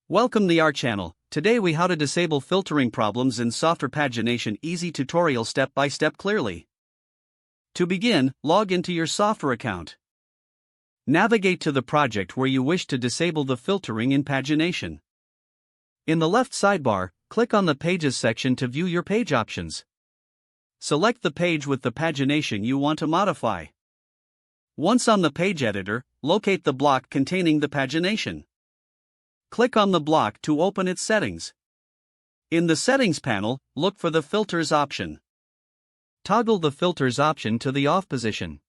Welcome to our channel. Today we how to disable filtering problems in Softr Pagination easy tutorial step by step clearly. To begin, log into your Softr account. Navigate to the project where you wish to disable the filtering in Pagination. In the left sidebar, click on the Pages section to view your page options. Select the page with the pagination you want to modify. Once on the page editor, locate the block containing the pagination. Click on the block to open its settings. In the Settings panel, look for the Filters option. Toggle the Filters option to the off position.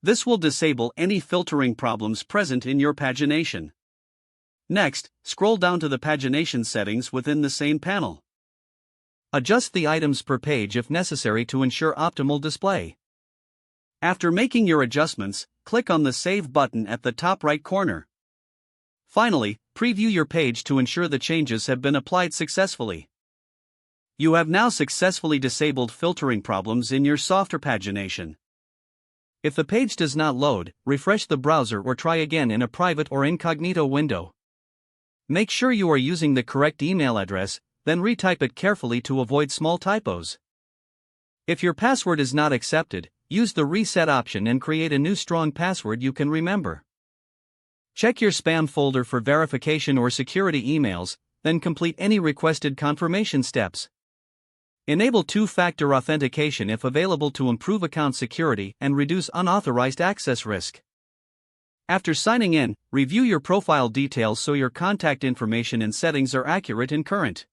This will disable any filtering problems present in your pagination. Next, scroll down to the pagination settings within the same panel. Adjust the items per page if necessary to ensure optimal display. After making your adjustments, click on the Save button at the top right corner. Finally, preview your page to ensure the changes have been applied successfully. You have now successfully disabled filtering problems in your Softr pagination. If the page does not load, refresh the browser or try again in a private or incognito window. Make sure you are using the correct email address, then retype it carefully to avoid small typos. If your password is not accepted, use the Reset option and create a new strong password you can remember. Check your spam folder for verification or security emails, then complete any requested confirmation steps. Enable two-factor authentication if available to improve account security and reduce unauthorized access risk. After signing in, review your profile details so your contact information and settings are accurate and current.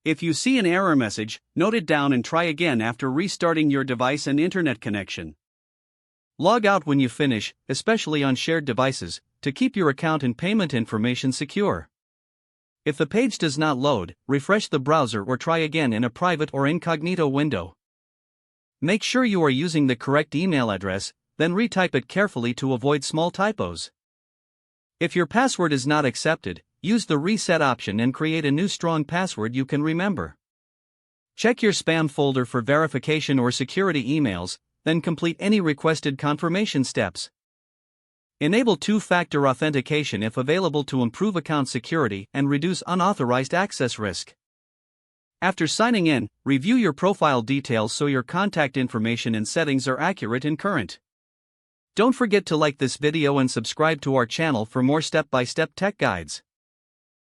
If you see an error message, note it down and try again after restarting your device and internet connection. Log out when you finish, especially on shared devices, to keep your account and payment information secure. If the page does not load, refresh the browser or try again in a private or incognito window. Make sure you are using the correct email address, then retype it carefully to avoid small typos. If your password is not accepted, use the Reset option and create a new strong password you can remember. Check your spam folder for verification or security emails, then complete any requested confirmation steps. Enable two-factor authentication if available to improve account security and reduce unauthorized access risk. After signing in, review your profile details so your contact information and settings are accurate and current. Don't forget to like this video and subscribe to our channel for more step-by-step tech guides.